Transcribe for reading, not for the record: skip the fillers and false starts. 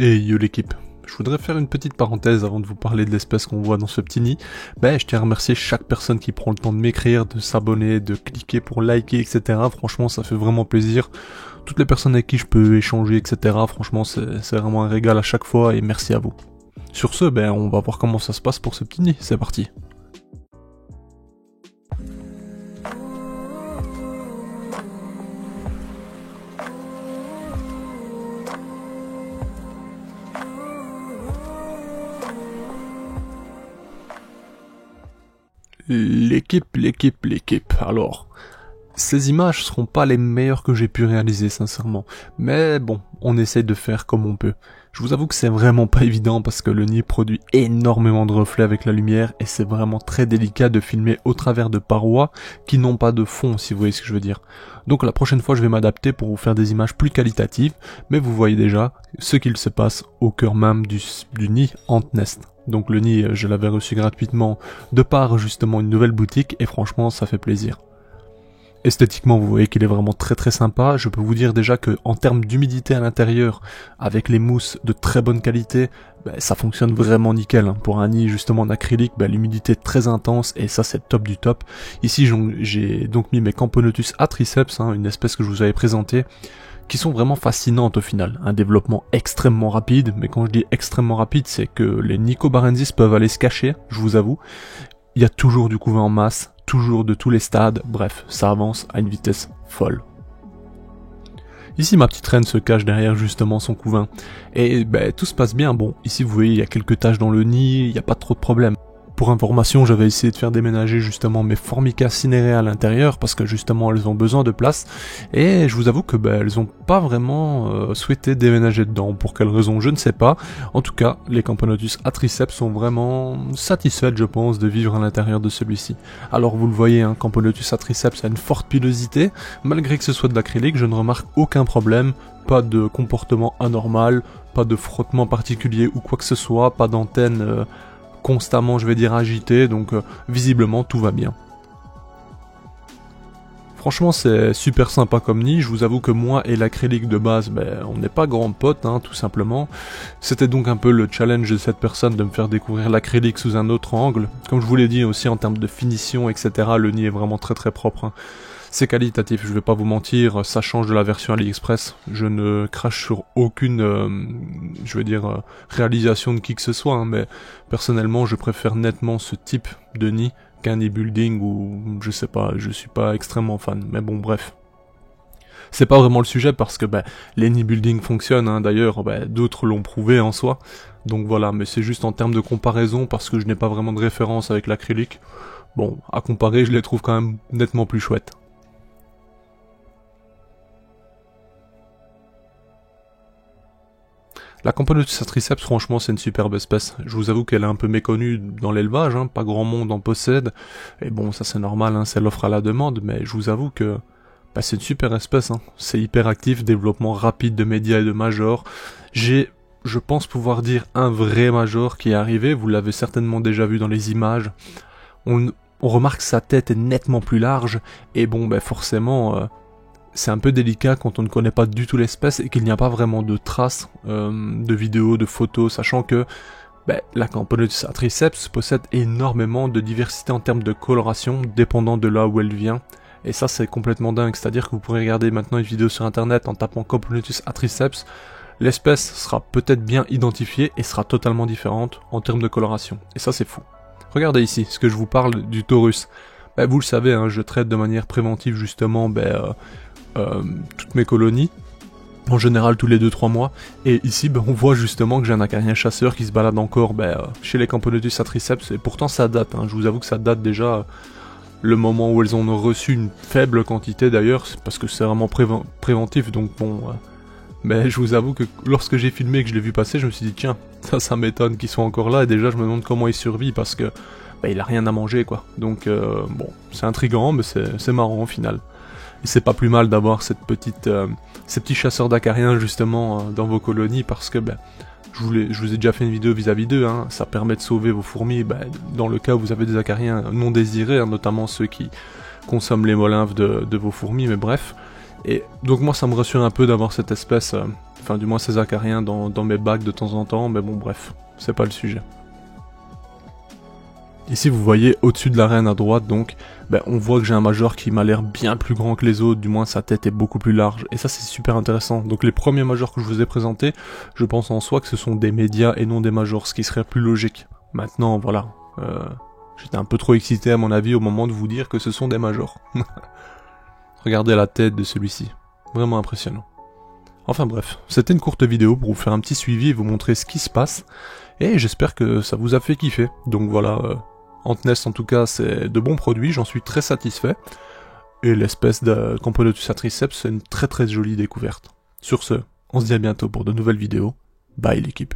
Et yo l'équipe, je voudrais faire une petite parenthèse avant de vous parler de l'espèce qu'on voit dans ce petit nid. Je tiens à remercier chaque personne qui prend le temps de m'écrire, de s'abonner, de cliquer pour liker, etc. Franchement, ça fait vraiment plaisir. Toutes les personnes avec qui je peux échanger, etc. Franchement, c'est vraiment un régal à chaque fois et merci à vous. Sur ce, on va voir comment ça se passe pour ce petit nid. C'est parti. L'équipe. Alors, ces images seront pas les meilleures que j'ai pu réaliser, sincèrement. Mais bon, on essaye de faire comme on peut. Je vous avoue que c'est vraiment pas évident parce que le nid produit énormément de reflets avec la lumière et c'est vraiment très délicat de filmer au travers de parois qui n'ont pas de fond, si vous voyez ce que je veux dire. Donc la prochaine fois, je vais m'adapter pour vous faire des images plus qualitatives, mais vous voyez déjà ce qu'il se passe au cœur même du nid Ant Nest. Donc le nid, je l'avais reçu gratuitement de par justement une nouvelle boutique et franchement ça fait plaisir. Esthétiquement vous voyez qu'il est vraiment très sympa, je peux vous dire déjà que en termes d'humidité à l'intérieur, avec les mousses de très bonne qualité, ça fonctionne vraiment nickel. Pour un nid justement en acrylique, l'humidité est très intense et ça c'est top du top. Ici j'ai donc mis mes Camponotus atriceps, une espèce que je vous avais présentée, qui sont vraiment fascinantes au final. Un développement extrêmement rapide, mais quand je dis extrêmement rapide, c'est que les Nicobarensis peuvent aller se cacher, je vous avoue. Il y a toujours du couvain en masse, toujours de tous les stades, bref, ça avance à une vitesse folle. Ici ma petite reine se cache derrière justement son couvain, et tout se passe bien. Bon, ici vous voyez il y a quelques taches dans le nid, il n'y a pas trop de problème. Pour information, j'avais essayé de faire déménager justement mes Formica cinerea à l'intérieur parce que justement elles ont besoin de place et je vous avoue que elles ont pas vraiment souhaité déménager dedans. Pour quelle raison, je ne sais pas. En tout cas, les Camponotus atriceps sont vraiment satisfaites, je pense, de vivre à l'intérieur de celui-ci. Alors vous le voyez, Camponotus atriceps a une forte pilosité. Malgré que ce soit de l'acrylique, je ne remarque aucun problème. Pas de comportement anormal, pas de frottement particulier ou quoi que ce soit, pas d'antenne constamment, je vais dire, agité, donc visiblement tout va bien. Franchement c'est super sympa comme nid, je vous avoue que moi et l'acrylique de base, on n'est pas grands potes, tout simplement. C'était donc un peu le challenge de cette personne de me faire découvrir l'acrylique sous un autre angle. Comme je vous l'ai dit aussi en termes de finition, etc., le nid est vraiment très propre. C'est qualitatif, je vais pas vous mentir, ça change de la version AliExpress. Je ne crache sur aucune, réalisation de qui que ce soit, mais personnellement, je préfère nettement ce type de nid qu'un nid building ou je sais pas, je suis pas extrêmement fan. Mais bon, bref. C'est pas vraiment le sujet parce que les nid building fonctionnent, d'ailleurs, d'autres l'ont prouvé en soi. Donc voilà, mais c'est juste en termes de comparaison parce que je n'ai pas vraiment de référence avec l'acrylique. Bon, à comparer, je les trouve quand même nettement plus chouettes. La Camponotus atriceps, franchement, c'est une superbe espèce. Je vous avoue qu'elle est un peu méconnue dans l'élevage, pas grand monde en possède. Et bon, ça c'est normal, c'est l'offre à la demande, mais je vous avoue que c'est une super espèce. C'est hyper actif, développement rapide de médias et de majors. Je pense pouvoir dire un vrai major qui est arrivé, vous l'avez certainement déjà vu dans les images. On remarque que sa tête est nettement plus large, et bon, forcément... c'est un peu délicat quand on ne connaît pas du tout l'espèce et qu'il n'y a pas vraiment de traces de vidéos, de photos, sachant que la Camponotus atriceps possède énormément de diversité en termes de coloration, dépendant de là où elle vient. Et ça c'est complètement dingue, c'est-à-dire que vous pourrez regarder maintenant une vidéo sur internet en tapant Camponotus atriceps, l'espèce sera peut-être bien identifiée et sera totalement différente en termes de coloration. Et ça c'est fou. Regardez ici, ce que je vous parle du Taurus. Vous le savez, je traite de manière préventive justement toutes mes colonies, en général tous les 2-3 mois, et ici on voit justement que j'ai un acarien chasseur qui se balade encore chez les Camponotus atriceps, et pourtant ça date, je vous avoue que ça date déjà le moment où elles en ont reçu une faible quantité d'ailleurs, parce que c'est vraiment préventif, donc bon, mais je vous avoue que lorsque j'ai filmé et que je l'ai vu passer, je me suis dit tiens, ça m'étonne qu'ils soient encore là, et déjà je me demande comment il survit, parce que il a rien à manger quoi, donc bon, c'est intriguant, mais c'est marrant au final. Et c'est pas plus mal d'avoir ces petits chasseurs d'acariens justement dans vos colonies parce que je vous ai déjà fait une vidéo vis-à-vis d'eux, ça permet de sauver vos fourmis dans le cas où vous avez des acariens non désirés, notamment ceux qui consomment les molymphes de vos fourmis, mais bref. Et donc moi ça me rassure un peu d'avoir cette espèce, enfin du moins ces acariens dans mes bacs de temps en temps, mais bon bref, c'est pas le sujet. Ici vous voyez au-dessus de l'arène à droite donc, on voit que j'ai un major qui m'a l'air bien plus grand que les autres, du moins sa tête est beaucoup plus large, et ça c'est super intéressant. Donc les premiers majors que je vous ai présentés, je pense en soi que ce sont des médias et non des majors, ce qui serait plus logique. Maintenant voilà, j'étais un peu trop excité à mon avis au moment de vous dire que ce sont des majors. Regardez la tête de celui-ci, vraiment impressionnant. Enfin bref, c'était une courte vidéo pour vous faire un petit suivi et vous montrer ce qui se passe, et j'espère que ça vous a fait kiffer. Donc voilà, Antnest en tout cas c'est de bons produits, j'en suis très satisfait, et l'espèce de Camponotus atriceps c'est une très très jolie découverte. Sur ce, on se dit à bientôt pour de nouvelles vidéos, bye l'équipe.